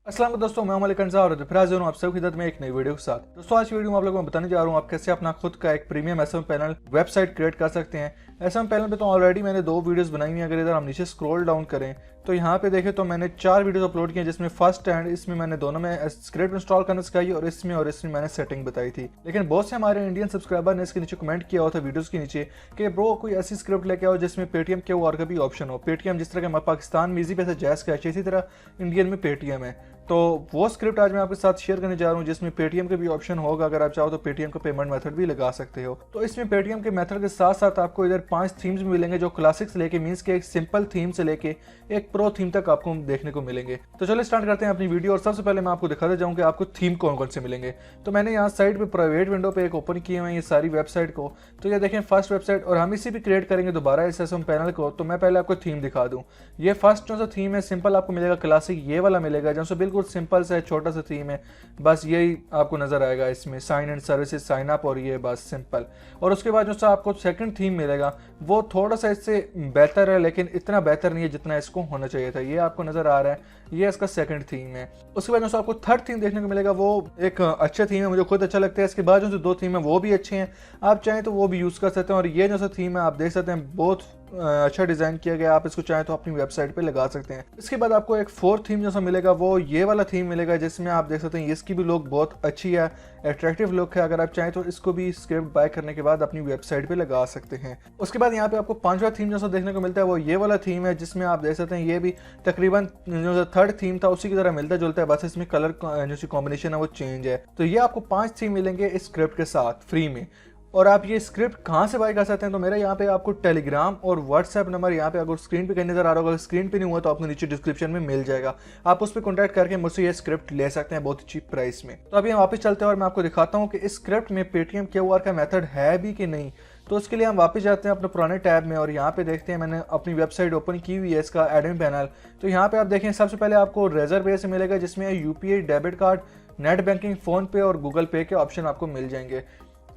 अस्सलाम वालेकुम दोस्तों, मैं हुनज़ी और फिर हूँ आप सब की खिदमत में एक नई वीडियो के साथ। दोस्तों आज की वीडियो में आप लोगों को बताने जा रहा हूँ आप कैसे अपना खुद का एक premium SMM panel website create कर सकते हैं। एसएमएम पैनल पे तो ऑलरेडी मैंने 2 वीडियोस बनाई हुई हैं। अगर इधर हम नीचे स्क्रॉल डाउन करें तो यहाँ पे देखें तो मैंने 4 वीडियोस अपलोड किए, जिसमें फर्स्ट एंड इसमें मैंने दोनों में स्क्रिप्ट इंस्टॉल करना सिखाई और इसमें मैंने सेटिंग बताई थी। लेकिन बहुत से हमारे इंडियन सब्सक्राइबर ने इसके नीचे कमेंट किया हुआ था वीडियोस के नीचे कि ब्रो कोई ऐसी स्क्रिप्ट लेके आओ जिसमें पेटीएम के और का भी ऑप्शन हो। पेटीएम जिस तरह के हमारे पाकिस्तान में इजी पैसे जैस कैश, इसी तरह इंडियन में पेटीएम है। तो वो स्क्रिप्ट आज मैं आपके साथ शेयर करने जा रहा हूँ जिसमें पेटीएम का भी ऑप्शन होगा। अगर आप चाहो तो पेटीएम का पेमेंट मेथड भी लगा सकते हो। तो इसमें पेटीएम के मेथड के साथ साथ आपको इधर 5 थीम्स भी मिलेंगे, जो क्लासिक से लेके मीन्स के एक सिंपल थीम से लेके एक प्रो थीम तक आपको देखने को मिलेंगे। तो चलिए स्टार्ट करते हैं अपनी वीडियो। और सबसे पहले मैं आपको दिखाते जाऊँ कि आपको थीम कौन कौन से मिलेंगे। तो मैंने यहाँ साइड पे प्राइवेट विंडो पे एक ओपन किए हुए हैं ये सारी वेबसाइट को। तो ये देखें फर्स्ट वेबसाइट, और हम इसी भी क्रिएट करेंगे दोबारा इस एसएमएम पैनल को। तो मैं पहले आपको थीम दिखा दूँ। ये फर्स्ट जो सा थीम है सिंपल आपको मिलेगा, क्लासिक ये वाला मिलेगा जो बिल्कुल सिंपल से छोटा सा थीम है, बस यही आपको नजर आएगा। इसमें sign and services, sign up और ये बस सिंपल। और उसके बाद जो सा आपको सेकंड थीम मिलेगा वो थोड़ा सा इससे बेहतर है, लेकिन इतना बेहतर नहीं है जितना इसको होना चाहिए था। ये आपको नजर आ रहा है, ये इसका सेकंड थीम है। उसके बाद जो आपको थर्ड थीम देखने को मिलेगा वो एक अच्छा थीम है, मुझे खुद अच्छा लगता है। इसके बाद जो 2 थीम है वो भी अच्छे हैं, आप चाहें तो वो भी यूज कर सकते हैं। और ये जो सा थीम है आप देख सकते हैं बहुत अच्छा डिजाइन किया गया, आप इसको चाहें तो अपनी वेबसाइट पे लगा सकते हैं। इसके बाद आपको एक फोर्थ थीम जैसा मिलेगा, वो ये वाला थीम मिलेगा जिसमें आप देख सकते हैं इसकी भी लुक बहुत अच्छी है, अट्रैक्टिव लुक है। अगर आप चाहें तो इसको भी स्क्रिप्ट बाय करने के बाद अपनी वेबसाइट पे लगा सकते हैं। उसके बाद यहाँ पे आपको 5वां थीम जैसा देखने को मिलता है, वो ये वाला थीम है जिसमें आप देख सकते हैं ये भी तकरीबन जो थर्ड थीम था उसी की तरह मिलता जुलता है, बस इसमें कलर जो कॉम्बिनेशन है वो चेंज है। तो ये आपको 5 थीम मिलेंगे इस स्क्रिप्ट के साथ फ्री में। और आप ये स्क्रिप्ट कहाँ से बाय कर सकते हैं, तो मेरा यहाँ पे आपको टेलीग्राम और व्हाट्सएप नंबर यहाँ पे अगर स्क्रीन पे कहीं नजर आ रहा होगा, स्क्रीन पे नहीं हुआ तो आपको नीचे डिस्क्रिप्शन में मिल जाएगा। आप उस पर कॉन्टैक्ट करके मुझसे ये स्क्रिप्ट ले सकते हैं बहुत चीप प्राइस में। तो अभी हम वापस चलते हैं और मैं आपको दिखाता हूँ कि इस स्क्रिप्ट में पेटीएम क्यूआर का मेथड है भी कि नहीं। तो उसके लिए हम वापस जाते हैं अपने पुराने टैब में और यहाँ पे देखते हैं मैंने अपनी वेबसाइट ओपन की हुई है इसका एडमिन पैनल। तो यहाँ पे आप देखें सबसे पहले आपको रेजर पे से मिलेगा जिसमें UPI, debit card, net banking, phone पे और गूगल पे के ऑप्शन आपको मिल जाएंगे।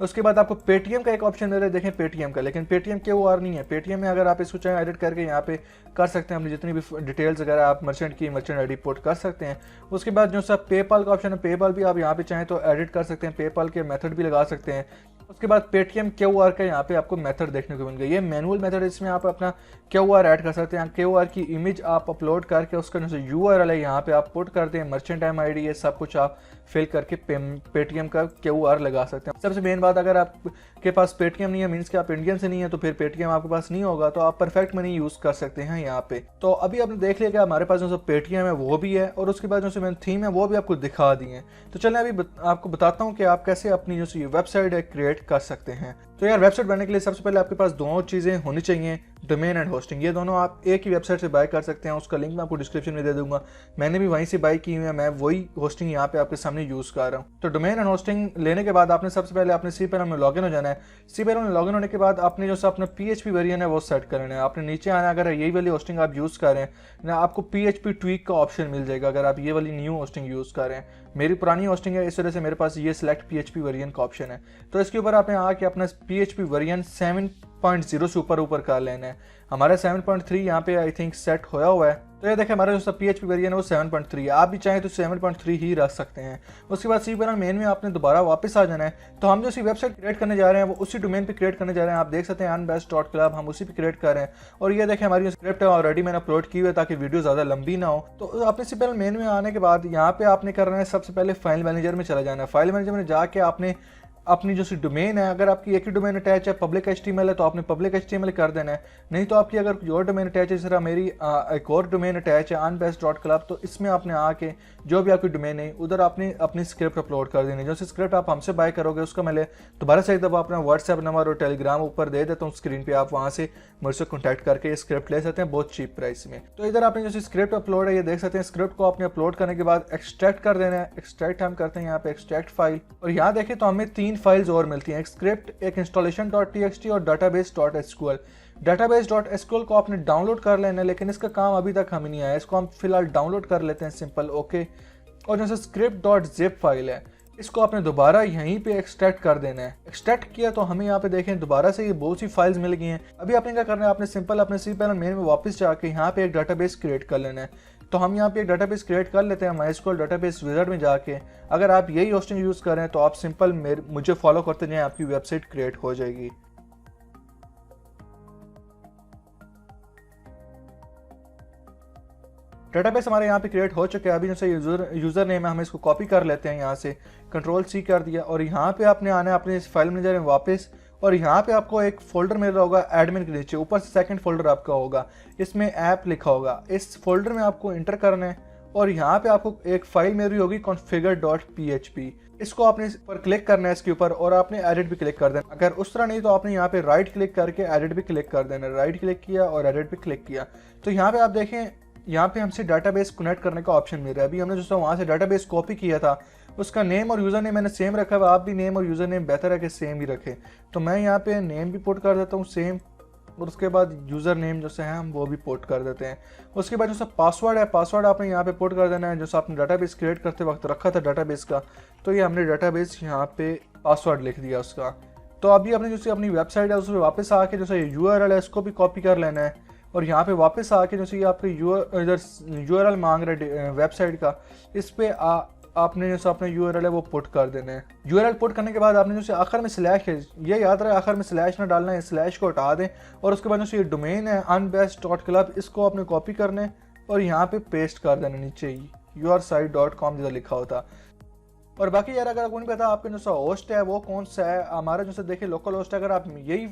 उसके बाद आपको पेटीएम का एक ऑप्शन दे रहे हैं, देखें पेटीएम का, लेकिन पेटीएम क्यूआर नहीं है। पेटीएम में अगर आप इसको चाहें एडिट करके यहाँ पे कर सकते हैं, अपनी जितनी भी डिटेल्स वगैरह आप मर्चेंट की मर्चेंट आईडी पोर्ट कर सकते हैं। उसके बाद जो सब पेपाल का ऑप्शन है, पेपाल भी आप यहाँ पे चाहें तो एडिट कर सकते हैं, पेपाल के मेथड भी लगा सकते हैं। उसके बाद पेटीएम क्यूआर का यहाँ पे आपको मेथड देखने को मिल गया, ये मैनुअल मेथड है, इसमें आप अपना क्यूआर ऐड कर सकते हैं। क्यूआर की इमेज आप अपलोड करके उसका जो यूआरएल है यहाँ पे आप पुट कर दें, मर्चेंट आईडी ये सब कुछ आप फिल करके पेटीएम का क्यूआर लगा सकते हैं। सबसे मेन बात, अगर आपके पास पेटीएम नहीं है मीन्स कि आप इंडियन से नहीं है तो फिर पेटीएम आपके पास नहीं होगा, तो आप परफेक्ट मनी यूज कर सकते हैं यहाँ पे। तो अभी आपने देख लिया कि हमारे पास जो पेटीएम है वो भी है, और उसके बाद जो थीम है वो भी आपको दिखा दी है। तो चलें अभी आपको बताता हूँ कि आप कैसे अपनी जो वेबसाइट है क्रिएट कर सकते हैं। तो यार वेबसाइट बनने के लिए सबसे पहले आपके पास 2 चीज़ें होनी चाहिए, डोमेन एंड होस्टिंग। ये दोनों आप एक ही वेबसाइट से बाय कर सकते हैं, उसका लिंक मैं आपको डिस्क्रिप्शन में दे दूंगा। मैंने भी वहीं से बाय की हुई है, मैं वही होस्टिंग यहाँ पे आपके सामने यूज़ कर रहा हूँ। तो डोमेन एंड होस्टिंग लेने के बाद आपने सबसे पहले अपने सी पैनल में लॉगिन हो जाना है। सी पैनल में लॉगिन होने के बाद आपने जो अपना पीएचपी वेरिएंट है वो सेट करना है। आपने नीचे आना, अगर यही वाली होस्टिंग आप यूज़ कर रहे हैं ना, आपको पीएचपी ट्वीक का ऑप्शन मिल जाएगा अगर आप ये वाली न्यू होस्टिंग यूज़ कर रहे हैं। मेरी पुरानी होस्टिंग है, इस वजह से मेरे पास ये सिलेक्ट पीएचपी वेरिएंट का ऑप्शन है। तो इसके ऊपर आपने आके अपना पीएचपी वेरिएंट 7.0 से ऊपर कर लेना है। हमारा 7.3 यहाँ पे आई थिंक सेट होया हुआ है। तो ये देखें हमारा जो सब पीएचपी वेरिएंट है वो 7.3 है, आप भी चाहें तो 7.3 ही रख सकते हैं। उसके बाद सी पैनल मेन में आपने दोबारा वापस आ जाना है। तो हम जो सी वेबसाइट क्रिएट करने जा रहे हैं वो उसी डोमेन पे क्रिएट करने जा रहे हैं। आप देख सकते हैं unbest.club, हम उसी पे क्रिएट कर रहे हैं। और ये देखें हमारी जो स्क्रिप्ट है ऑलरेडी मैंने अपलोड की हुई है ताकि वीडियो ज़्यादा लंबी ना हो। तो अपने सी पैनल मेन में आने के बाद यहाँ पे आपने करना है सबसे पहले फाइल मैनेजर में चला जाना है। फाइल मैनेजर में जाके आपने अपनी जो सी डोमेन है, अगर आपकी एक ही डोमेन अटैच है पब्लिक HTML है तो आपने पब्लिक HTML कर देना है। नहीं तो आपकी अगर कोई और डोमेन अटैच है, जिस तरह मेरी एक और डोमेन अटैच है unbest.club, तो इसमें आपने आके जो भी आपकी डोमेन है उधर आपने अपनी स्क्रिप्ट अपलोड कर देनी है। जो सी स्क्रिप्ट आप हमसे बाय करोगे उसका मैं दोबारा से एक दफ़ा अपना व्हाट्सएप नंबर और टेलीग्राम ऊपर दे देता हूँ स्क्रीन पर, आप वहाँ से मुझसे कॉन्टैक्ट करके ये स्क्रिप्ट ले सकते हैं बहुत चीप प्राइस में। तो इधर आपने जो सी स्क्रिप्ट अपलोड है ये देख सकते हैं। स्क्रिप्ट को आपने अपलोड करने के बाद एक्सट्रैक्ट कर देना है। एक्सट्रैक्ट हम करते हैं यहाँ पे एक्सट्रैक्ट फाइल, और यहाँ देखें तो हमें 3 फाइल्स और मिलती हैं, एक स्क्रिप्ट, एक installation.txt और database.sql। database.sql को आपने डाउनलोड कर लेना है, लेकिन इसका काम अभी तक हमें नहीं आया, इसको हम फिलहाल डाउनलोड कर लेते हैं सिंपल ओके। और जैसे script.zip फाइल है इसको आपने दोबारा यहीं पे एक्सट्रैक्ट कर देना है। एक्सट्रैक्ट किया तो हमें यहाँ पे देखें दोबारा से ये बहुत सी फाइल्स मिल गई हैं। अभी आपने क्या करना है, आपने सिंपल अपने सी पैनल मेन में वापस जाके यहाँ पे एक डाटाबेस क्रिएट कर लेना है। तो हम यहाँ पे एक डाटाबेस क्रिएट कर लेते हैं MySQL डाटाबेस विजार्ड में जाके। अगर आप यही होस्टिंग यूज़ करें तो आप सिंपल मुझे फॉलो करते जाएं, आपकी वेबसाइट क्रिएट हो जाएगी। डाटाबेस हमारे यहाँ पे क्रिएट हो चुका है। अभी जैसे यूज़र नेम है, हम इसको कॉपी कर लेते हैं, यहाँ से Ctrl+C कर दिया और यहाँ पे आपने आना है अपने इस फाइल मैनेजर में वापस, और यहाँ पे आपको एक फोल्डर मिल रहा होगा एडमिन के नीचे, ऊपर से सेकंड फोल्डर आपका होगा, इसमें ऐप लिखा होगा। इस फोल्डर में आपको इंटर करना है और यहाँ पे आपको एक फाइल मिल रही होगी configure.php, इसको आपने इस पर क्लिक करना है इसके ऊपर और आपने एडिट भी क्लिक कर देना। अगर उस तरह नहीं तो आपने यहाँ पे राइट क्लिक करके एडिट भी क्लिक कर देना। राइट क्लिक किया और एडिट भी क्लिक किया तो यहाँ पे आप देखें, यहाँ पे हमसे डाटाबेस कनेक्ट करने का ऑप्शन मिल रहा है। अभी हमने जो वहाँ से डाटाबेस कॉपी किया था उसका नेम और यूज़र नेम मैंने सेम रखा है। आप भी नेम और यूज़र नेम बेहतर है कि सेम ही रखें। तो मैं यहाँ पे नेम भी पुट कर देता हूँ सेम, और उसके बाद यूज़र नेम जैसे है हम वो भी पुट कर देते हैं। उसके बाद जो पासवर्ड है, पासवर्ड आपने यहाँ पे पुट कर देना है जैसे आपने डाटाबेस क्रिएट करते वक्त रखा था डाटाबेस का। तो ये हमने डाटाबेस यहाँ पे पासवर्ड लिख दिया उसका। तो अभी आपने जैसे अपनी वेबसाइट है उसमें वापस आके जैसे URL है इसको भी कॉपी कर लेना है और यहाँ पे वापस आके जैसे ये आपके इधर URL मांग रहे हैं वेबसाइट का, इस पे आपने जैसे अपना URL है वो पुट कर देना है। URL पुट करने के बाद आपने जैसे आखिर में स्लैश है, ये याद रहे आखिर में स्लैश ना डालना है, स्लैश को हटा दें और उसके बाद जैसे ये डोमेन है unbest.club, इसको आपने कॉपी करना है और यहाँ पे पेस्ट कर देना नीचे ही yoursite.com जैसा लिखा होता। और बाकी यार अगर आपको नहीं पता आपका जो होस्ट है वो कौन सा है, हमारा जैसे देखिए लोकल होस्ट है। अगर आप यही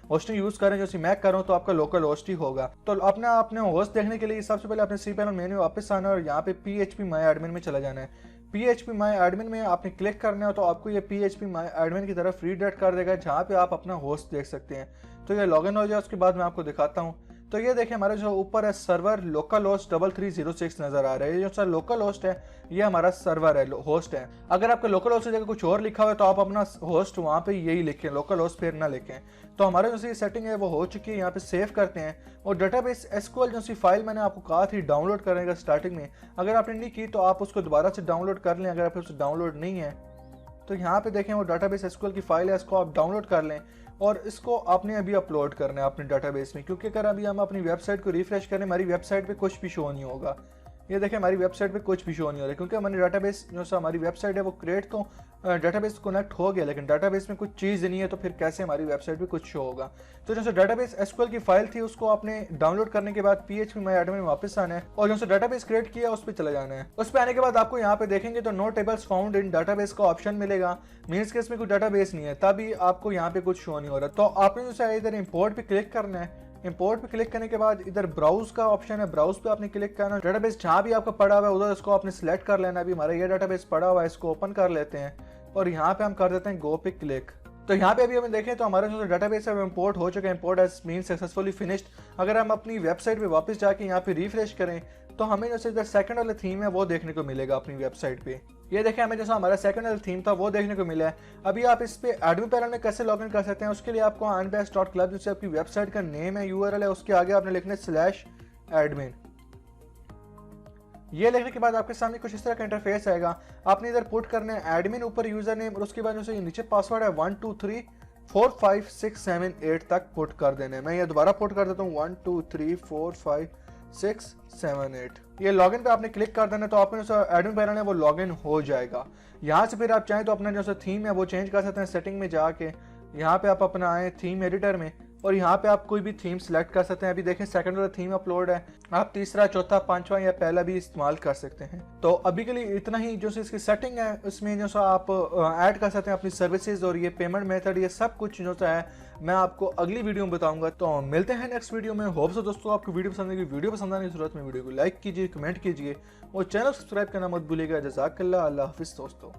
होस्टिंग यूज़ करें जैसे मैं कर रहा हूँ तो आपका लोकल होस्ट ही होगा। तो अपने होस्ट देखने के लिए सबसे पहले अपने cPanel मेन्यू में वापस आना है और यहाँ पे PHP My Admin में चला जाना है। PHP My Admin में आपने क्लिक करना है तो आपको ये PHP My Admin की तरफ रीडायरेक्ट कर देगा जहाँ पे आप अपना होस्ट देख सकते हैं। तो ये लॉगिन हो जाए उसके बाद मैं आपको दिखाता हूँ। तो ये देखिए हमारे जो ऊपर है सर्वर लोकल होस्ट 3306 नजर आ रहा है। ये जो सर लोकल होस्ट है ये हमारा सर्वर है, होस्ट है। अगर आपका लोकल होस्ट की जगह कुछ और लिखा हुआ है तो आप अपना होस्ट वहाँ पे यही लिखें, लोकल होस्ट फिर ना लिखें। तो हमारे जो सेटिंग है वो हो चुकी है, यहाँ पे सेव करते हैं। और डाटाबेस SQL जो सी फाइल मैंने आपको कहा थी डाउनलोड करने का स्टार्टिंग में, अगर आपने नहीं की तो आप उसको दोबारा से डाउनलोड कर लें। अगर आप उससे डाउनलोड नहीं है तो यहाँ पे देखें वो डाटाबेस SQL की फाइल है, इसको आप डाउनलोड कर लें और इसको आपने अभी अपलोड करना है अपने डाटाबेस में। क्योंकि अगर अभी हम अपनी वेबसाइट को रिफ्रेश करें हमारी वेबसाइट पे कुछ भी शो नहीं होगा। ये देखें हमारी वेबसाइट पे कुछ भी शो नहीं हो रहा है क्योंकि हमारी डाटाबेस जो सा हमारी वेबसाइट है वो क्रिएट तो डाटाबेस कनेक्ट हो गया, लेकिन डाटाबेस में कुछ चीज़ नहीं है तो फिर कैसे हमारी वेबसाइट पे कुछ शो होगा। तो जैसे डाटाबेस SQL की फाइल थी उसको आपने डाउनलोड करने के बाद PHP My Admin में वापस आना है और जैसे डाटाबेस क्रिएट किया उस पर चले जाना है। उस पर आने के बाद आपको यहाँ पे देखेंगे तो no tables found in database का ऑप्शन मिलेगा, मीन्स के इसमें कोई डाटाबेस नहीं है, तभी आपको यहाँ पे कुछ शो नहीं हो रहा। तो आपने जैसे इधर इंपोर्ट पे क्लिक करना है। इंपोर्ट पे क्लिक करने के बाद इधर ब्राउज का ऑप्शन है, ब्राउज पे आपने क्लिक करना है। डाटाबेस जहाँ भी आपका पड़ा हुआ है उधर इसको आपने सिलेक्ट कर लेना। अभी हमारा ये डाटाबेस पड़ा हुआ है, इसको ओपन कर लेते हैं और यहाँ पे हम कर देते हैं गो पे क्लिक। तो यहाँ पे अभी हमें देखें तो हमारा जो डाटाबेस है वो इंपोर्ट हो चुका है, import has been successfully finished. अगर हम अपनी वेबसाइट पे वापस जाके यहाँ पे रिफ्रेश करें तो हमें जैसे इधर सेकंड वाला थीम है वो देखने को मिलेगा अपनी वेबसाइट पे। ये देखें हमें जैसा हमारा सेकंड वाला थीम था वो देखने को मिला है। अभी आप इस पे एडमिन पैनल में कैसे लॉगिन कर सकते हैं उसके लिए आपको unbest.club जैसे आपकी वेबसाइट का नेम है URL है उसके आगे आपने लिखना है /admin। ये लिखने के बाद आपके सामने कुछ इस तरह का इंटरफेस आएगा। आपने इधर पुट करना है एडमिन ऊपर यूजर नेम और उसके बाद जो नीचे पासवर्ड है 1 2 3 4 5 6 7 8 तक पुट कर देना है। मैं ये दोबारा पुट कर देता हूँ 1 2 3 4 5 6 7 8। ये लॉगिन पे आपने क्लिक कर देना तो आपने जो एडमिन पैनल है वो लॉगिन हो जाएगा। यहाँ से फिर आप चाहें तो अपना जो थीम है वो चेंज कर सकते हैं सेटिंग में जाके। यहाँ पे आप अपना आए थीम एडिटर में और यहाँ पे आप कोई भी थीम सेलेक्ट कर सकते हैं। अभी देखें सेकंड वाला थीम अपलोड है, आप तीसरा चौथा पांचवा या पहला भी इस्तेमाल कर सकते हैं। तो अभी के लिए इतना ही। जो इसकी सेटिंग है उसमें जो सा आप ऐड कर सकते हैं अपनी सर्विसेज और ये पेमेंट मेथड, ये सब कुछ जो सा है मैं आपको अगली वीडियो में बताऊंगा। तो मिलते हैं नेक्स्ट वीडियो में। होप सो दोस्तों आपको वीडियो पसंद आएगी। वीडियो पसंद आने की जरूरत में वीडियो को लाइक कीजिए, कमेंट कीजिए और चैनल सब्सक्राइब करना मत भूलिएगा। जज़ाकल्लाह, अल्लाह हाफिज़ दोस्तों।